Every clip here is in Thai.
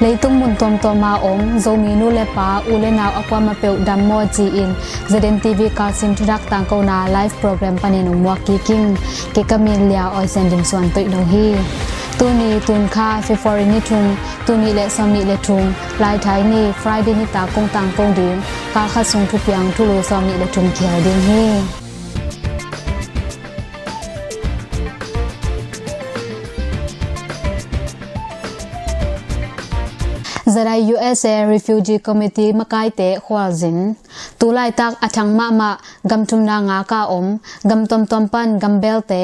lấy tung mun tom tom ma om Zomi nu le pa u le naw akwa ma pe dam mo ji in ZNTV Kaalsim Thuthak Taangkona live program panin umwa ki king ke kamin lia oi sending swan toi no hi tu ni tun kha February ni thung tu ni le som ni le thung lai thai ni Friday ni ta kong tang kong din ka kha sung thu piang Thulu som ni le thung kihel din hi Zara USA Refugee Committee makai te khwalzin tulai tak athang ma gam thumna nga ka om gam tom pan gam bel te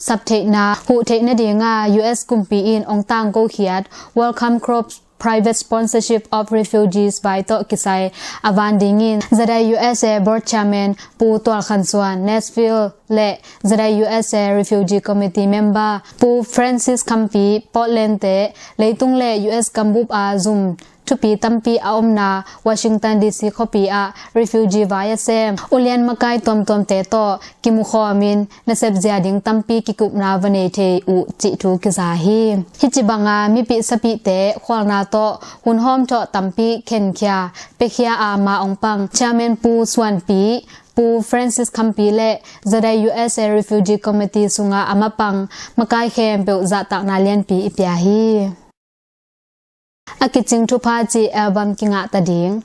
sapthe na hu the na dinga US kumpi in ong tang go khiat welcome crops private sponsorship of refugees by to kisai avan dingin Zara USA board chairman pu tol khanswan Nashville le Zara USA Refugee Committee member pu Francis Kampi Portland te leitung le US kambup a zoom Tupi tampi aomna Washington DC copy a refugee via sem ulian makai tom te to kimukho amin nasep zia ding tampi kikupna vane the u chi thu kizahi hichibanga mi pi sapi te khwalna to hunhom tho tampi khenkhya pekhia a ma ongpang chairman pu swan pi pu Francis Kampi le Zara USA Refugee Committee sunga amapang makai khem pe za tak na lian pi ipya hi Akiching thupa chi album kinga tading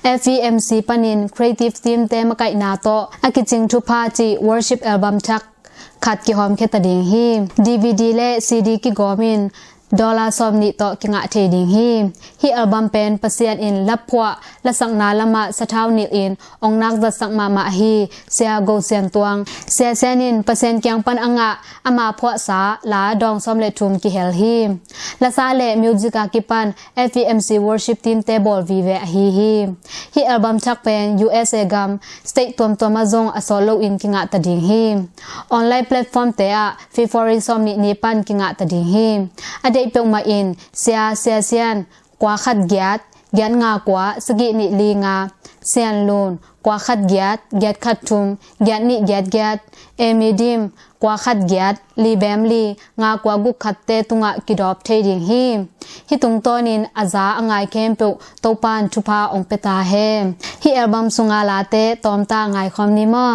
FEMC panin creative team te makai na to akiching thupa chi worship album chak khat ki hom khetading hi DVD le CD ki gomin dollar somni to kinga theding hi album pen pasian in lapwa la sangna lama sathau nil in ongnak da sangma ma hi sia go sian tuang sia senin pasen kyang pan anga ama phwa sa la dong som le thum ki hel hi la sa le music ki pan FEMC worship team table vive hi album chak pen USA gam state tom azong asolo in kinga tading hi online platform te a February somni ni pan kinga tading hi ade pe ma in sian kwa khat gyat nga kwa sagi ni li nga sian lon kwa khat gyat khat thum gyat ni gyat emidim kwa khat gyat li bem li nga kwa gu khat te tunga kidop thading hi tung tonin aza angai kem pe topan thupa ong peta he hi album sunga la te tom ta ngai khom ni ma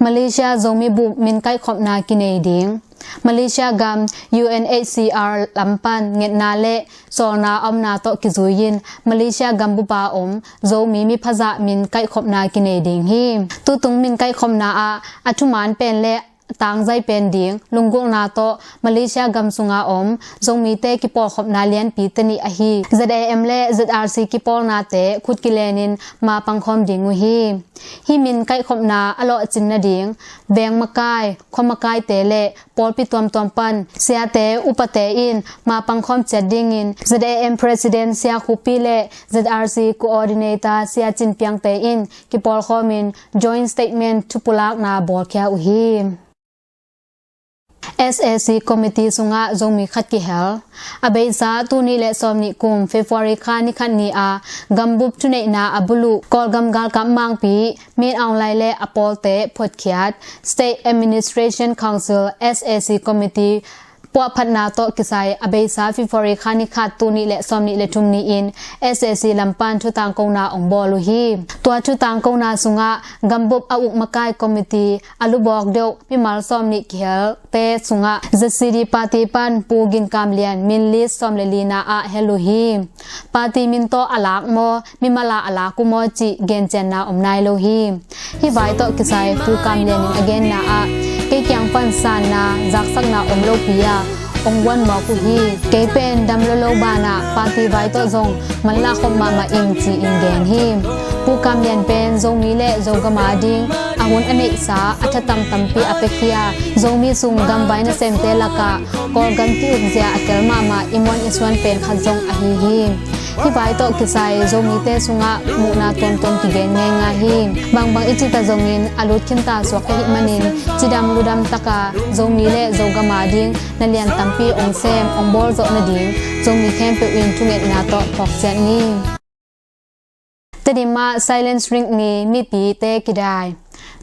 Malaysia Zomi bu min kai khopna kineding Malaysia gam UNHCR lampan nget na le solna omna to kizuyin Malaysia gam bu pa om Zomi mi phaza min kai khopna kineding hi tu tung min kai khomna a athuman pen le ตางใจเป็นดิ่งลุงกุงนาโตมาเลเซียกำสุงอาอมจงมีเตกิปอลขบนาเลียนปีตนีอหี ZAM และ ZRC กิปอลนาเตขุดกิเลนินมาปังคอมดิ่งฮีฮิมินไกขบนาอโลจินนาดิ่งแบงมะกายคอมมะกายเตเลปอลปิตวมตวมปันเสียเตอุปเตอินมาปังคอมเจ็ดดิ่งอิน ZAM President เสียคูปีเล ZRC Coordinator เสียจินเปียงเตอินกิปอลคอมิน Joint Statement ทุปุลักนาบอลแคอุฮี SAC Committee sunga Zomi khat kihel abeisa tuni le somni kum February khani khanni a gambup tunei na abulu kolgam gal kam mangpi min awnglai le apolte photkhiat State Administration Council SAC Committeeปวพัฒนาโตกิไซอเบซาฟิฟอริคานิคาตูนิและซอมนิและทุมนีอิน SAC ลำปันทุตังกงนาองบอลุฮีตัวทุตังกงนาสุงะกัมบุบอาอุกมะกายคอมมิตี้อลุบอกเดียวมิมาลซอมนิเขียวเตสุงะ ZCD ปาร์ตี้ปันปูกินกามเลียนมินลิสซอมเลลีนาอะเฮลูฮีปาร์ตี้มินโตอลากโมมิมาลาอลากุโมจิเกนเจนนาอมนายโลฮีฮิไวโตกิไซปูกามเลียนอินอเกนนาอะเกยยังปันซานนาจักสักนาอมโลปียาองวันมอกุฮีเกเป็นดัมโลโลบานาปาร์ตี้ไวโตซงมันลาคมมาอิงจีอิงแกนฮีปูกามเลียนเป็นซงมีเลซงกมาดิงอาหุนอเนสาอัฐตัมตัมปีอเปคียซงมีซุงกัมไวนเซมเตลกะกอลกันที่อุกเซียอเกลมาอิมอนอิสวันเป็นขัดซงอฮีฮีฮิไวโตกิไซซงมีเตสุงะมุนาตนกิเกนเงงาฮีบางอิจิตาซงินอลุดคินตาสวกหิมันินจิดัมลุดัมตะกาซงมีเลซงกมาดิงนันเลียนตัมปีองเซมองบอลโจนดิงซงมีแคมเปวินทุเงตนาโตพอกเจนนี่ตดิมา silence ring นี้มีปีเตกิได้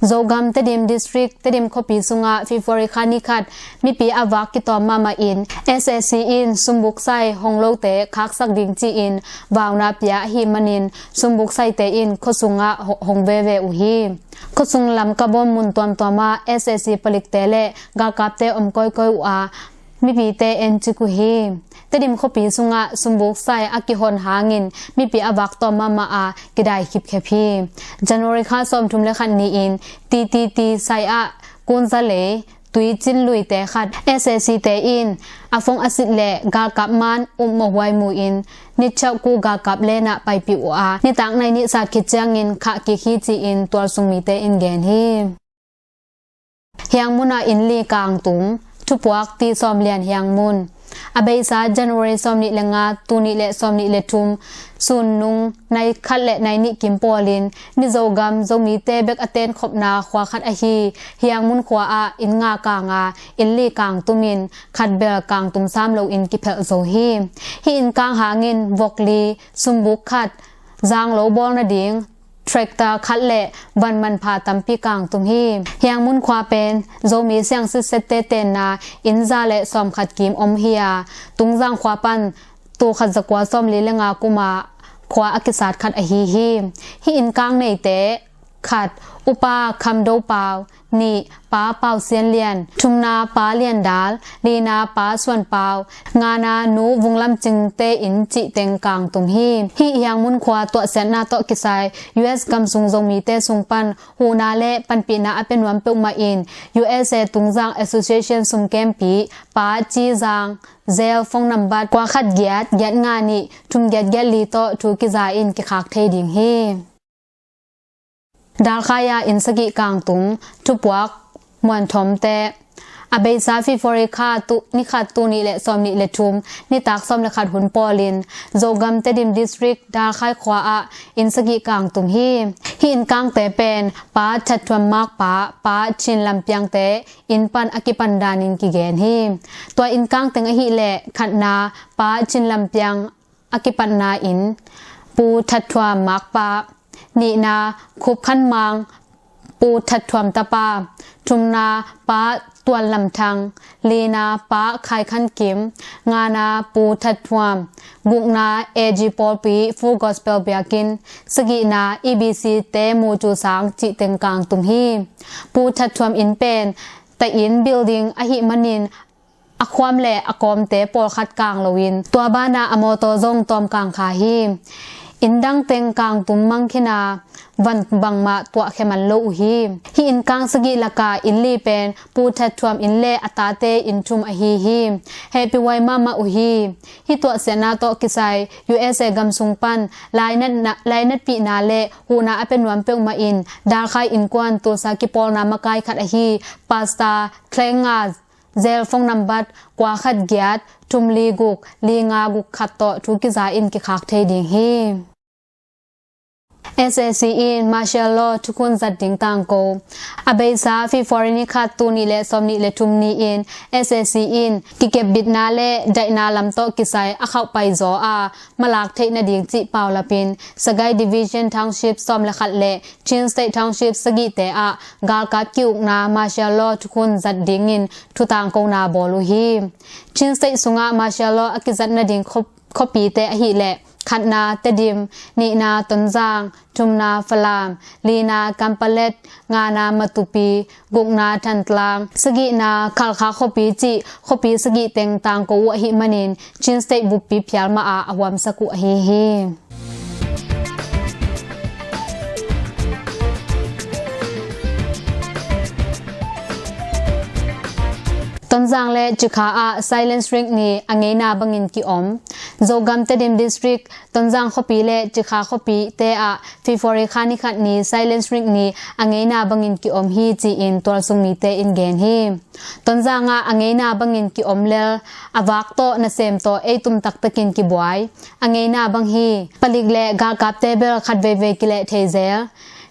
Zogam Tedim District Tedim Kopi Sunga Fifori Khanikat Mipi Avak Kitom Mama in SSC in Sumbuk Sai Honglo Te Khak Sak Ding Chi in Vauna Pia Himanin Sumbuk Sai Te in Khosunga Hongveve Uhi Khosung Lam Kabom Mun Tom Toma SSC Palik Tele Galkap Te Omkoi Koi Ua Mipi Te En Chikuhi Tedim Kopi Sunga Sumbuk Sai Akihon Hangin Mipi Avak Tom Mama A Kidai Kip Kepi January Kha Som Thum Le Khan Ni in TTT Sai A Kun Zale Tui Chin Lui Te Khat SSC Te in Afong Asit Le Gal Kap Man Mowai Mu in Nichau Ku Gal Kap Le Na Pai Pi Ua Ni Tang Nai Ni Sa Kitchang in Kha Ki Khi Chi in Tual Sung Mi Te in Gen Hi Hyang Muna in Li Kang Tum Thupuak Ti Som Lian Hyang Mun Abeisa January somni lenga tuni le somni le thum sun nung nai khat le nai ni kim polin ni zogam zomi te bek aten khopna khwa khat a hi hiang mun khwa a in nga ka nga in li kang tumin khat bel kang tum sam lo in ki phel zo hi in kang hangin vokli sumbuk khat zang lo bol na ding tractor คัดเละวันมันพาตำปีกลางตุมฮีเฮียงมุนควาเป็นโซมีเสียงซึเซเตเตนนาอินซาและซอมขัดกิมอมเฮียตุงจางควาปันตูขัดสกวาซอมลีเลงากุมาควาอักิศาสขัดอหีฮีฮีอินกลางในเตขัดอุปาคำโดเปานี่ป้าเปาเซียนเลียนทุมนาป้าเลียนดาลลีนาป้าส่วนเปางานานูวงลำจึงเตอินจิเต็งกลางตุมฮียังมุนควาตัวเซนนาโตกิไซ US กำซุงจงมีเตซุงปันหูนาเลปันปีนาเป็นวันเปิลมาอิน USA ตุงจาง Association ซุมแกมปีป้าจีจางเซลฟงนัมบัดกว่าขัดเกียดยัดงานี่ทุมเกียดลีโตทูกิซาอินกิคักเทดิงฮีดาลขายาอินสกิกางตุงทุบวักมวนทอมเตอเบซาฟิฟอริคาตุนิขัดตูนิและซอมนิและทุมนิตักซอมและขัดหุนปอลินโจกัมเตดิมดิสทริกดาลขายขวาอะอินสกิกางตุงฮีอินกางเตเป็นป้าชัดทวมมากป้าชินลำเปียงเตอินปันอกิปันดานินกิเกนฮีตัวอินกางเตงอหิและขัดนาป้าชินลำเปียงอกิปันนาอินปูชัดทวมมากป้านีนาคุบขันมังปูทัดทวมตะปาทุมนาป้าตัวลำทังลีนาป้าไข่ขันกิมงานาปูทัดทวมกุกนาเอจีปอลปีฟูกอสเปลเบียกินสกีนา EBC เตมูจูสางจิเต็งกลางตุมฮีปูทัดทวมอินเป็นแต่อินบิลดิ้งอหิมันินอความแหล่อกอมเตปอลคัดกลางลวินตัวบ้านาอโมโตซงตอมกลางคาฮี อินดังเต็งกางตุมมังขินาวันบังมาตัวเขมันโลอุฮีฮีอินกางสกิลากาอินลีเป็นปูทัดทวมอินเลอตาเตอินทุมอฮีฮีเฮปิไวมาอุฮีฮีตัวเสนาโตกิไซ USA กัมซุงปันลายนัดปีนาเลหูนาอเป็นวันเปงมาอินดาลไคอินกวนตัวสากิปอลนามกายขัดอฮีปาสตาเคลงาเซลฟงนัมบัดกว่าขัดเกียดทุมลีกุกลีงากุกขัดโตทุกิซาอินกิคักเทดิงฮี SAC in martial law ทุกคนจัดดิ่งต่างโกอาเบซาฟีฟอรินิคัดตูนีเลสมนีเลทุมนีอิน SAC in กิเก็บบิดนาเลไดนาลำโตกิไซอาเข้าไปจออามาลากเทนดิ่งจิเปาลาปินสกายดิวิชั่นทาวน์ชิพซอมและขัดเลชินสเตททาวน์ชิพสกิเตอะกาลกัดกิวนามาร์เชียลลอทุกคนจัดดิ่งอินทุต่างโกนาบอลูฮีชินสเตสุงามาร์เชียลลออากิจัดนาดิ่งคบปีเตอหิเลขัดนาเตดิมนีนาตนจางจุมนาฟลามลีนากัมปเลตงานามาตุปีกุกนาทันตลางสกินาขัลคาคปีจิคปีสกิเต็งตางกูอหิมันินชินสเตบุปีพยาลมาอาอวามสกุอหิฮีตอนจางเลจิคาอา silence ring นี่อังเงนาบังอินกิอมโจกัมเตดิม district ตอนจางขปีเลจิคาขปีเตอาฟีฟอริคานิคัดนี่ silence ring นี่อังเงนาบังอินกิอมฮีจีอินตัวซุงมีเตอินเกนฮีตอนจางอาอังเงนาบังอินกิอมเลอวักโตนเซมโตเอตุมตักตะกินกิบวยอังเงนาบังฮีปลิกเลกากับเตเบลขัดเวกิเลเทเซล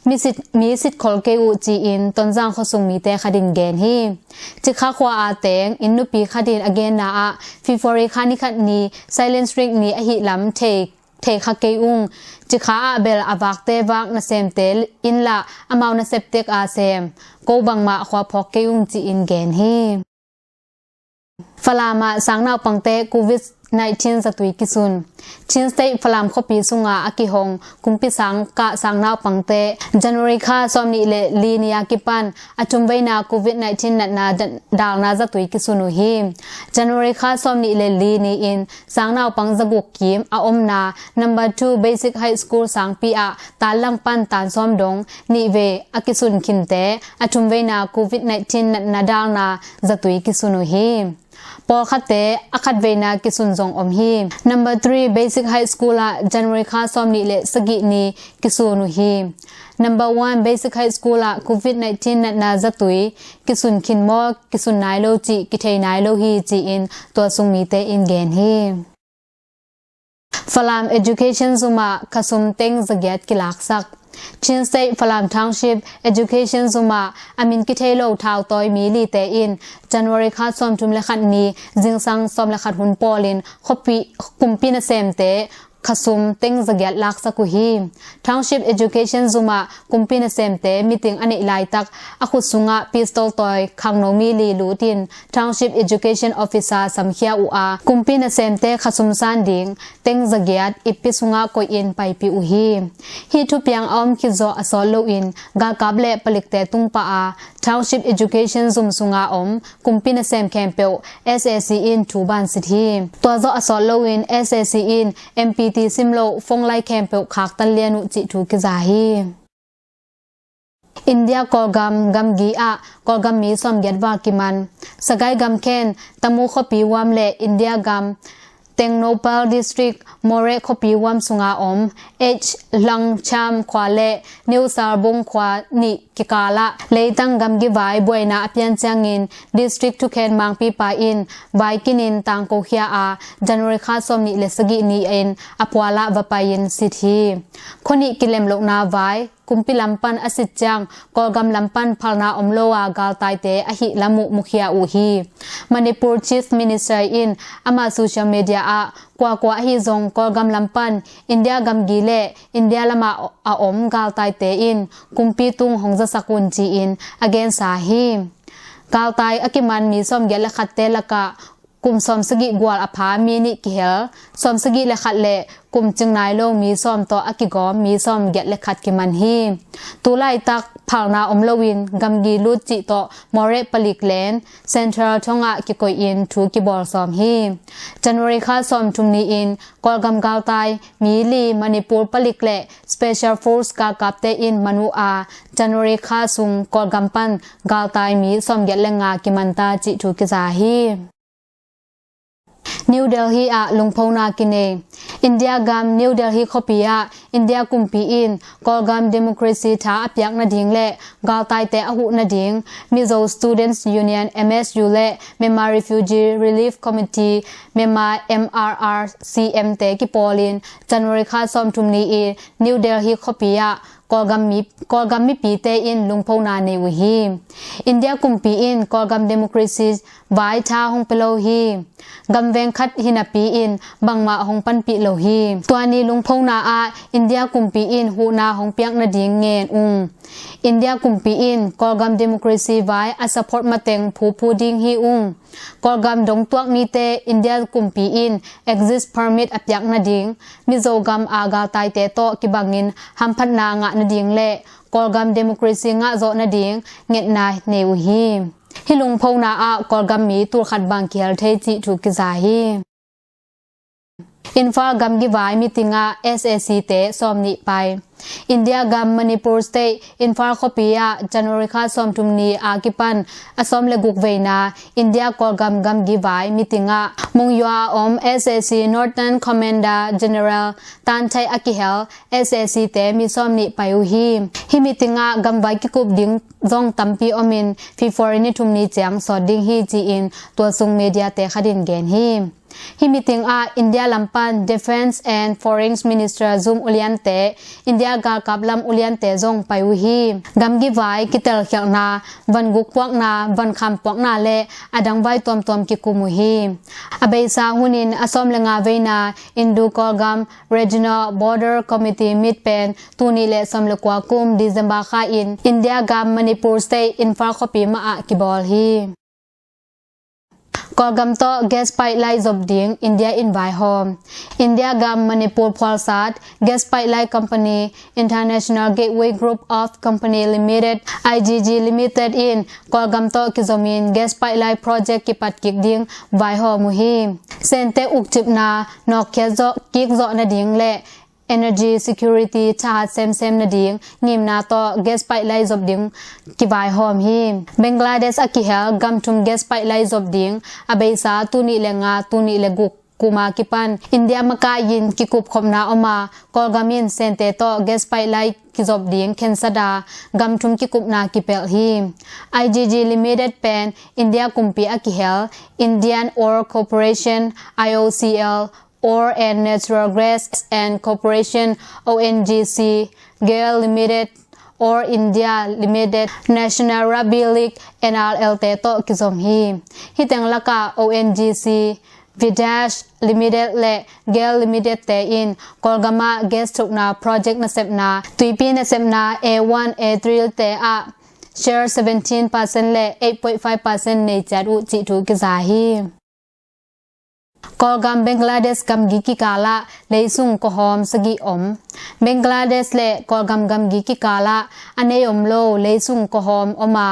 มีสิทธิ์คอลเกอุจีอินตอนจางเขาส่งมีแต่คดินเกนฮีจิข้าขวาอาเตงอินนุปีคดินอเกนนาอะฟีฟอริคานิคัดนี้ไซเลนสริงนี้อหิลำเทคาเกอุงจิข้าอาเบลอวักเตวักนาเซมเตลอินละอมาวนาเซปเตกอาเซมโกบังมาขวาพอกเกอุงจีอินเกนฮีฟลามาสังนาวปังเตกูวิส19 sa tui kisun chin state phalam khopi sunga akihong kumpi sang ka sangnau pangte January kha somni le linia kipan achumbaina covid 19 na dalna za tui kisunu hi January kha somni le lini in sangnau pangjaguk kim a omna number 2 basic high school sangpi a talang pan tan som dong ni ve akisun khinte achumbaina covid 19 na dalna za tui kisunu hiปอคัดเตอคัดเวนากิสุนจงอมฮี number 3 basic high school ละ January คาซอมนี่เลสกินีกิสุนุฮี number 1 basic high school ละ covid 19นาซะตุยกิสุนคินมอกิสุนนายโลจิกิเทนายโลฮีจีอินตัวซุงมีเตอินเกนฮีฟลาม education ซุมาคสุมเต็งซะเกียดกิลักซักชินสเตทฟลามทาวน์ชิพ education ซุมาอามินกิเทโลทาวตอยมีลีเตอิน January คาซอมทุมเลขัดนี้จิงซังซอมเลขัดหุนปอลินคบปีคุมปีนเซมเตขสุมเต็งสเกียดลักสักุฮี Township Education ซุมาคุมปีนเซมเตมีติงอันอิไลตักอคุสุงะพิสตอลตอยคังโนมีลีลูติน Township Education Officer สัมเขียอุอาคุมปีนเซมเตขสุมซันดิงเต็งสเกียดอิปิสุงะโกอินไปปิอุฮีฮีทุเปียงออมคิโซอสอลโลอินกากาบเลปลิกเตตุงปาอา Township Education ซุมสุงะอมคุมปีนเซมแคมเปล SAC in ทูบานสิทีตัวโซอสอลโลอิน SAC in MP ti simlo fonglai camp khak tan lianu chi thu ki zahi India kolgam gamgi a kolgam mi som gedwa kiman sagai gam ken tamu khopi wam le India gam Tengnopal district more khopi wam sunga om h lang cham khwale new sarbung khwa ni kikala leitang gamgi vai boina apian changin district to ken mangpi pa in vai kinin tangko khia a January kha somni lesagi ni in apwala vapayin sithi khoni kilem lokna vai kumpi lampan asit chang kolgam lampan phalna omlowa gal taite ahi lamu mukhia uhi Manipur chief minister in ama social media a kwa hi zong kolgam lampan India gam gile India lama a om gal taite in kumpi tung hongza sakun chi in again sa hi gal tai akiman mi som gel khatte laka กุมซอมสกิกวาลอภามีนิกิเฮลซอมสกิเลขัดเลกุมจึงนายโลงมีซอมต่ออกิกอมมีซอมเกตเลขัดกิมันฮีตูไลตักผางนาอมลวินกำกีลุจิต่อมอเรปลิกเลนเซ็นทรัลทงะกิโกอินทูกิบอลซอมฮีจันวริคาซอมทุมนีอินกอลกำกาวไตมีลีมณิปูร์ปลิกเลสเปเชียลโฟร์สกากับเตอินมนูอาจันวริคาซุงกอลกำปันกาวไตมีซอมเกตเลงากิมันตาจิทูกิซาฮีนิวเดลฮีอะลุงพงนากินเองอินเดียกามนิวเดลฮีคอปีอะอินเดียกุมปีอินกอลกามเดโมคราซีท้าอพยักนาดิงเล่กาลไตเตอหุนาดิงมิโซสตูเดนต์ยูเนียน MSU เล่เมมารีฟิวจีรีลีฟคอมมิตี้เมมา MRRCM เตกิปอลินจันวริคาซอมทุมนีอีนิวเดลฮีคอปีอะกอลกัมมีปีเตอินลุงพงนาในวิฮีอินเดียกุมปีอินกอลกัมเดโมคราซีไว้ท้าหงเปโลฮีกำเวงคัดหินาปีอินบังมาหงปันปีโลฮีตัวนี้ลุงพงนาอาอินเดียกุมปีอินหูนาหงเปียกนาดิงเงินอินเดียกุมปีอินกอลกัมเดโมคราซีไว้อาสปอร์ตมาเต็งผู้ดิงฮีกอลกัมดงตัวนี้เตอินเดียกุมปีอิน exist permit อพยักนาดิงมิโซกัมอากาไตเตโตกิบังินหัมพันนางะนาดิงเล่กอลกัมเดโมคราซีงะโซนาดิงเงนนายเนวฮีฮิลุงพงนาอากอลกัมมีตุลขัดบางเคียลเทจิทุกิซาฮีอินฟากัมกิวายมิติงา SAC เตซอมนิไปอินเดียกัมมณิปูร์สเตอินฟาคอปียาจันวริคาซอมทุมนีอากิปันอสอมเลกุกเวนาอินเดียกอลกัมกิวายมิติงามุงยัวอม SAC Northern Commander General ตันไทอากิเฮล SAC เตมีซอมนิไปอุฮีฮิมิติงากัมไวกิกุบดิงซองตัมปีอมินฟีฟอรินิทุมนีเจียงสอดดิงฮีจีอินตัวซุงเมเดียเตขดินเกนฮีฮิมิติงอาอินเดียลัมปัน Defense and Foreign Minister Zoom อุเลียนเตอินเดียกากับลำอุเลียนเตซงไปอุฮีกัมกิไวกิเตลเขียนาวันกุกพวกนาวันคำพวกนาเลอดังไวตอมกิกุมุฮีอเบซาหุนินอสอมเลงาเวนาอินดูกอลกัม Regional Border Committee มิดเป็นตูนีเลสมเลกวากุมดิเซมบาคาอินเดียกัมมณิปูร์สเตอินฟาคอปีมาอะกิบอลฮีกอลกัมโตเกสไปไลจอบดิงอินเดียอินไวโฮมอินเดียกัมมณิปูร์พอลซัดเกสไปไลคอมพานี International Gateway Group of Company Limited IGG Limited in กอลกัมโตกิโซมินเกสไปไลโปรเจกต์กิปัดกิกดิงไวโฮมุฮีเซนเตอุกจิบนานอกเคียโซกิกโซนาดิงเล่ Energy Security ชาเซมนาดิงงิมนาโตเกสไปไลจอบดิงกิไวโฮมฮีเบงกลาเดชอกิเฮลกัมทุมเกสไปไลจอบดิงอเบซาตูนีเลงาตูนีเลกุกกูมากิปันอินเดียมากายินกิกุบคมนาอมากอลกามินเซนเตโตเกสไปไลกิจอบดิงเคนซาดากัมทุมกิกุบนากิเปลฮี IGG Limited เป็นอินเดียกุมปีอกิเฮล Indian Ore Corporation IOCL Ore and Natural Gas and Corporation ONGC GAIL Limited Ore India Limited National Rugby League NRL เตโตกิซอมฮีฮิตังละกา ONGC Vidash Limited และ GAIL Limited เตอินกอลกามาเกสทุกนาโปรเจกต์นาเซปนาตุยปีนาเซปนา A1 A3 เตอะshare 17% และ 8.5% ในจัดอุจิทุกิซาฮีกอลกัมเบงกลาเดชกัมกิกิกาลาเลซุงกหอมสกิอมเบงกลาเดชเลกอลกัมกิกิกาลาอันเนยอมโลเลซุงกหอมอมา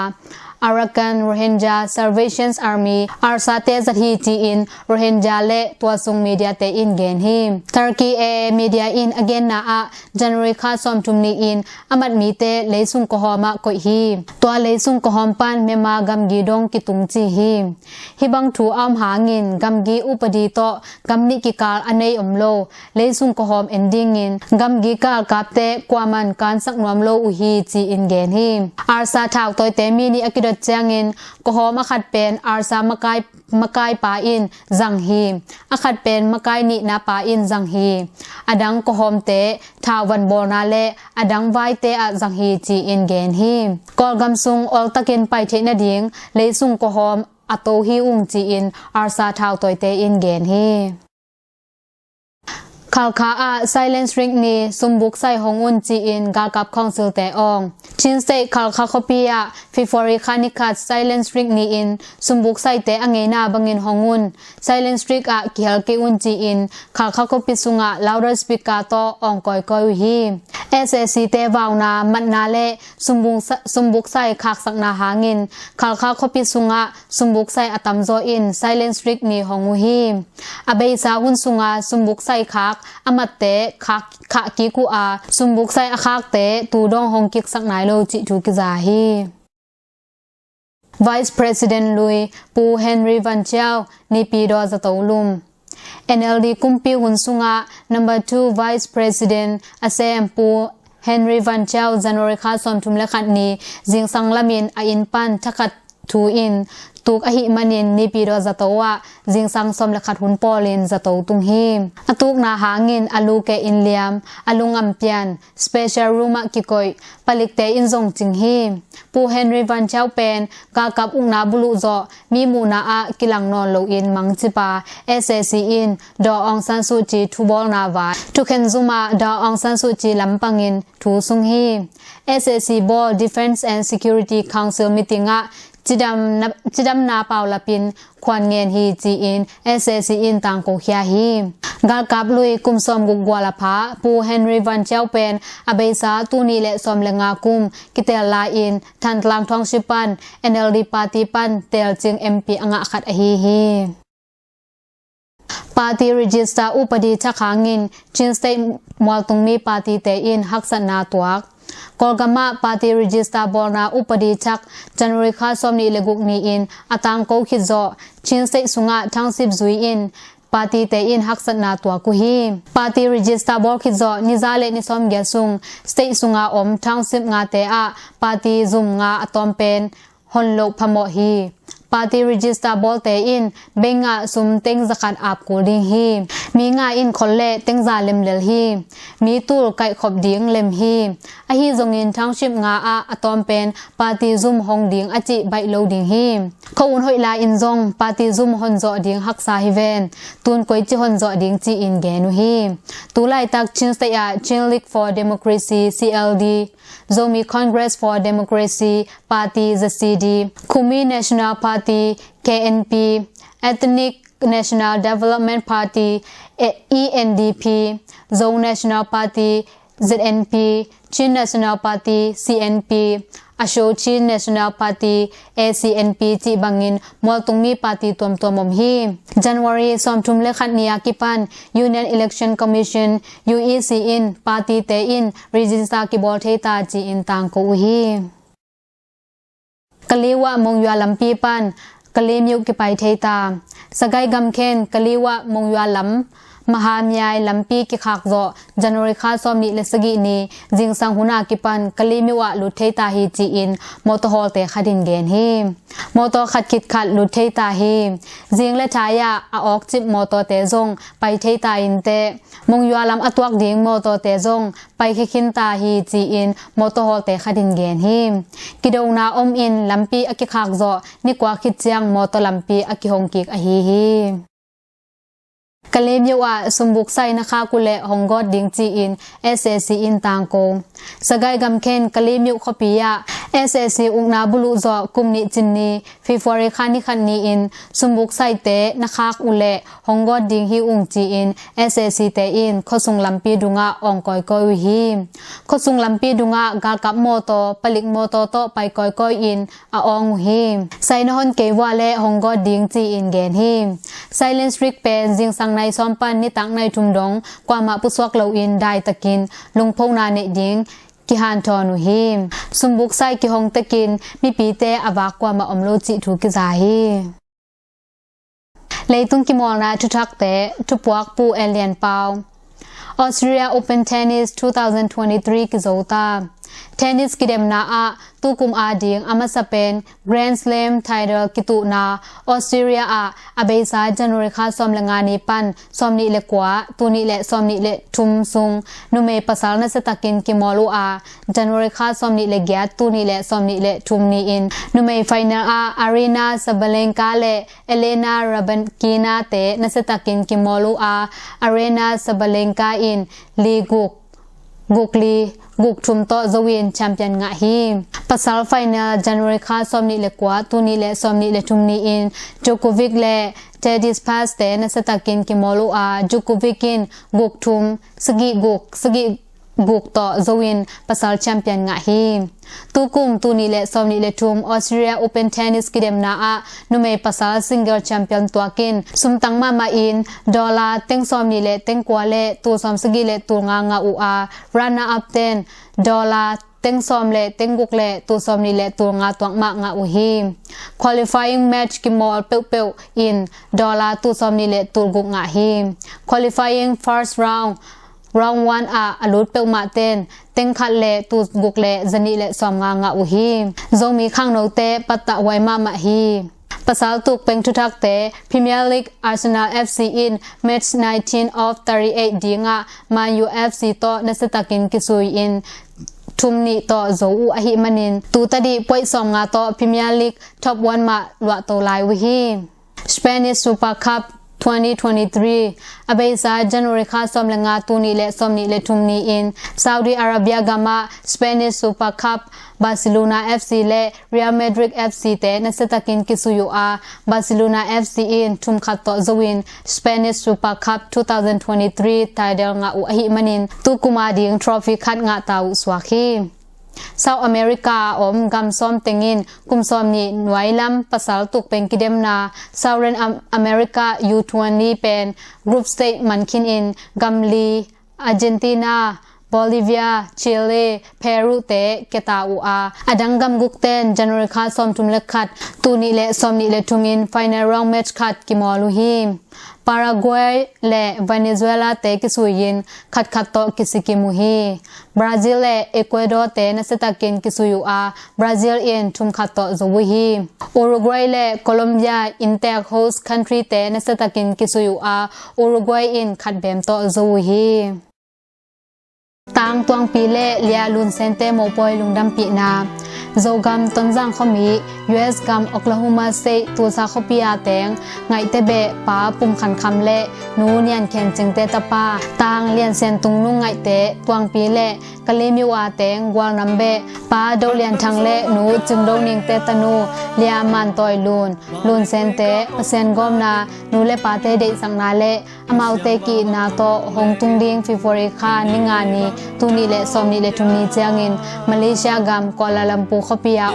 Arakan Rohingya Salvation Army อาร์ซาเตสทีจีอิน Rohingya และตัวซุงมีเดียเตอินเกนฮิม Turkey มีเดียอินอเกนนาอะจันริคาซอมทุมนีอินอามัดมีเตเลซุงกหอมะกอยฮิมตัวเลซุงกหอมปันเมมากัมกีดงกิตุงจีฮิมฮิบังทูอัมหางินกัมกีอุปดีโตกัมนิกิกาลอันเนยอมโลเลซุงกหอมเอนดิงินกัมกีกาลกับเตกว่ามันการสักนวมโลอุฮีจีอินเกนฮิมอาร์ซาทาวตัวเตมีนีอกิดเจียงอินกหอมอขัดเป็นอาร์ซามกายปาอินจังฮีอขัดเป็นมกายนินาปาอินจังฮีอดังกหอมเตทาวันโบนาเลอดังไวเตอจังฮีจีอินเกนฮีกอลกัมซุงออลตะเกนไปเทนดิงเลซุงกหอมอโตฮีอุงจีอินอาร์ซาทาวตอยเตอินเกนฮี ข่าวขาอาไซเลนสริกนีซุมบุกไซฮงอุนจีอินกากับคองซิลแต่อองชินสเตข่าวขาคอปียฟิฟอริคานิคัดไซเลนสริกนีอินซุมบุกไซแต่อังเงนาบังอินฮงอุนไซเลนสริกอากิฮัลเกอุนจีอินข่าวขาคอปิสุงะลาวเดอร์สปิกาโตอองกอยกอยฮีSSC เตวาวนามันนาเลซุมบุกไซคักสักนาหางินข่าวขาคอปิสุงะซุมบุกไซอตัมโซอินไซเลนสริกนีฮงอุฮีอเบยซาหุนสุงะซุมบุกไซคักอมัดเตขะกิกูอาซุมบุกไซอาคักเตตูดองฮงกิกสักนายโลจิจูกิซาฮี Vice President Lui Pu Henry Van Chiao นีปีดอจะโตลุม NLD กุมปีหุนสุงะ Number 2 Vice President อาเซมปู Henry Van Chiao จันวริคาสอมทุมเลขัดนีจิงสังละมินอินปันทักัดทูอินตุกอหิมันินนีปีดอจะโตวะจิงสังสมเลขัดหุนปอลินจะโตตุงฮีอตุกนาหางินอลูเกอินเลียมอลุงอัมเปียน Special Room กิกอยปลิกเตอินซงจิงฮีปูเฮนรีวันเจ้าเป็นกากับอุงนาบุลุโจมีมูนาอากิลังนอนโลอินมังจิปา SSC อินดอองซันซูจีทูบอลนาวาทุเคนซุมาดอองซันซูจีลำปังอินทูซุงฮี SSC Board Defense and Security Council Meeting อะจิดำนาเปาลปินควันเงินฮีจีอิน SSC อินต่างโกเฮียฮีกาลกับลุยกุมซอมกุกวาลพาปูเฮนรีวันเจ้าเป็นอเบซาตูนีและซอมเลงากุมกิเตลลาอินทันตลางทองชิปัน NLD ปาติปันเตลจิง MP อ่างขัดฮีปาร์ตี้รีจิสตาอุปดีชักหางินชินสเตมมอลตุงมีปาร์ตี้เตอินฮักษนาตัวกอลกามาปาร์ตี้รีจิสตาบอลนาอุปดีชักจันริคาสมนีเลกุกนีอินอตังโกคิดโจชินสเตสุงะทั้งสิบจุยอินปาร์ตี้เตอินฮักษนาตัวกุฮีปาร์ตี้รีจิสตาบอลคิดโจนิซาเลนิสมเกซุงสเตสุงะอมทั้งสิบงาเตอะปาร์ตี้ซุมงาอตอมเป็นฮอนโลพมอฮีปาร์ตี้รีจิสตาบอลเตอินเบงะซุมเต็งสกัดอาบกูดิงฮีมีงาอินคนเล่เต็งซาเลมเลลฮีมีตูลไก่ขบดิงเลมฮีอฮีจงอินทั้งชิบงาอะตอมเป็นปาร์ตี้ซุมฮงดิงอจิใบโลดิงฮีเขาอุนหอยลาอินจงปาร์ตี้ซุมฮอนจอดิงฮักซาฮิเวนตูนกวยจิฮอนจอดิงจีอินแกนุฮีตูไลตักชินสเตยาชินลิก for Democracy CLD Zomi Congress for Democracy Party ZCD Kumi National Party KNP Ethnic National Development Party ENDP Zone National Party ZNP Chin National Party CNP Asho Chin National Party ACNP จีบังอินมอลตุงมีปาร์ตี้ตัวมฮีJanuary สอมทุมเลขัดเนียกิปัน Union Election Commission UEC อินปาร์ตี้เตอินรีจิสตากิบอลเทตาจีอินต่างกูฮีกะลีวะมงยัวลำปีปันกะลีมิวกิไปเทตาสกายกำเคนกะลีวะมงยัวลำมหาเมียลำปีกิขากโจจันริคาสอมนิเลสกีนีจิงสังหุนากิปันกะลีมิวะลุเทตาฮีจีอินมอตฮอลเตขัดินเกนฮีมอตขัดคิดขัดลุเทตาฮีจิงและชายาออกจิบมอตเตจงไปเทตาอินเตมงยัวลำอตวักดิงมอตเตจงไปคินตาฮีจีอินมอตฮอลเตขัดินเกนฮีกิดงนาอมอินลำปีอกิขากโจนิกว่าคิดเจียงมอตลำปีอกิฮงกิกฮีกะเลมยวะสมบุกไซนะคะกุเลฮงกอดดิงจีอิน SSC อินต่างโกสกายกำเคนกะเลมยวขปียะ SSC อุกนาบุลุโจกุมนิจินนีฟิฟอริคานิคันนีอินสมบุกไซเตนะคะกุเลฮงกอดดิงฮีอุงจีอิน SSC เตอินขสุงลำปีดุงะองกอยกอยฮีขสุงลำปีดุงะกากับโมโตปลิกโมโตโตไปกอยกอยอินอองฮีไซนฮอนเกวาเลฮงกอดดิงจีอินเกนฮีไซเลนสริกเป็นจิงสังในซ้อมปันนิตังในทุมดงกว่ามาปุสวกเลาอินได้ตะกินลุงพงนาเนดิงกิฮันทอนุฮีสมบุกไซกิฮงตะกินมีปีเตอวากกว่ามาอมโลจิถูกิจาฮีเลยตุงกิมองนาทุทักเตทุปวักปูเอเลียนเปา Australia Open Tennis 2023 กิโซตา เทนนิสกิเดมนาอาตูกุมอาดิงอามาสเปนแกรนด์สแลมไทเดอร์กิตุนาออสเตรเลียอาเบซาจันวริคาซอมละงานีปันซอมนิเลกวาตูนิเลซอมนิเลทุมซุงนุเมปัสาลนสตักินกิมอลูจันวริคาซอมนิเลเกียตูนิเลซอมนิเลทุมนีอินนุเมไฟนอลอารีนาซาเบเลนกาเลเอเลนาราบันกีนาเตนสตักินกิมอลูอารีนาซาเบเลนกาอินลีกุกลีกุกทุมโตจวินแชมเปี้ยนงะฮีปัสสาวะไฟนอลจันวริคาซอมนิเลกวาตูนิเลซอมนิเลทุมนีอินโจโควิกเลเทดิสพาสเตนสตักินกิมอลูโจโควิกินกุกทุมสกิกุกต่อจวินปัสสาวะแชมเปี้ยนงะฮีตูกุมตูนิเลซอมนิเลทุมออสเตรเลียโอเพ่นเทนนิสกิเดมนานุเมปัสสาวะซิงเกิลแชมเปี้ยนตัวกินสุมตังมาอินดอลลาร์เต็งซอมนิเลเต็งกัวเลตูซอมสกิเลตูงางาอูรันอัพเตนดอลลาร์เต็งซอมเลเต็งกุกเลตูซอมนิเลตูงาตวงมางาอูฮีqualifying match กิมอลเปียวอินดอลลาร์ตูซอมนิเลตูกุกงาฮี qualifying first round 1อลุดเปียวมาเต้นเต็งขัดเลตูกุกเลจนิเลซอมงาอูฮีโซมีข้างโนเตปัตตะไวมาฮีปัสสาวะตุกเป็นทุทักเตพรีเมียร์ลีกอาร์เซนอล FC in match 19 of 38ดีงะมายู FC ต่อนสตักินกิซุยอินทุมนิต่อโซอูอหิมันินตูตดีป่วยสอมงาต่อพรีเมียร์ลีกท็อป1มาลวะโตไลวิฮีสเปนิชซูเปอร์คัพ2023 Abesa January kha somlenga tuni le somni le thumni in Saudi Arabia gama Spanish Super Cup Barcelona FC le Real Madrid FC te nasatakin kisuyu Barcelona FC in thum khato zawin Spanish Super Cup 2023 title nga u ahi manin tu kuma ding trophy khat nga tau swakhi South Americaกำซ้อมเต็งอินกุมซ้อมนี่หน่วยลำภาษาตุกเป็นกิเดมนา Southern America U20 เป็นกรุ๊ปสเตจมันคินอินกัมลีอาร์เจนตินาบอลิเวียชิลีเปรูเตเกตาอูอดังกัมกุกเตนจันวริคาซ้อมทุมเล็กขัดตูนิเลซ้อมนิเลทุมินไฟนอลรองแมตช์ขัดกิมอลูฮีปารากวัยและเวเนซุเอลาเตกิสุยินขัดโตกิสิกิมุฮีบราซิลและเอกวาดอร์เตนสตากินกิสุยูบราซิลอินทุมขัดโตจวุฮีอุรุกวัยและโคลอมเบียอินเตอร์โฮสต์คันทรีเตนสตากินกิสุยูอุรุกวัยอินขัดเบมโตจวุฮีตางตวงปีเล่เลียลุนเซนเตโมปอยลุงดำปีนาโจกัมต้นจังขมี US กัมโอคลาโฮมาสเตทตัวซาขปีอาแตงไงเตเบะป้าปุ่มขันคำเละนูเนียนแขนจึงเตตป้าตางเลียนเซนตุงนุ่งไงเตตวงปีเล่กะเลมิวอาแตงกวางน้ำเบะป้าโดเลียนทางเละนูจึงโดนิงเตตนูเลียมันตอยลุนเซนเตเปเซนกอมนานูเลปาเตเดสังนาเละอมาเตกีนาโตหงตุงดิงฟิฟอริคานิงานีตูนีเลซอมนีเลทุนีเจียงินมาเลเซียกัมกัวลาลัมปูขปียา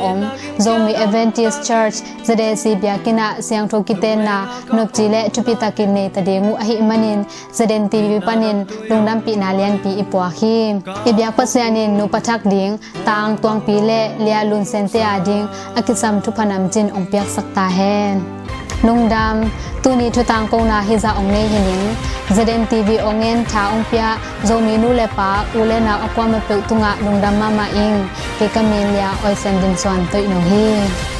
Zomi Adventist Church ZNTV Biakina siang thokiten na nopji le thupitakin ne tadengu ahi manin ZNTV panin lungdam pi na lian pi ipwa khi ibyak pasyanin no pathak ding tang tuang pi le lia lun sente ading akisam thupanam jin ongpiak sakta hen lungdam tuni thutang kona hiza ongne hining ZNTV ongen tha ongpia Zomi nu lepa ulena akwa ma pe tunga lungdam mama ing ke kamelia oisen din swan toi no hi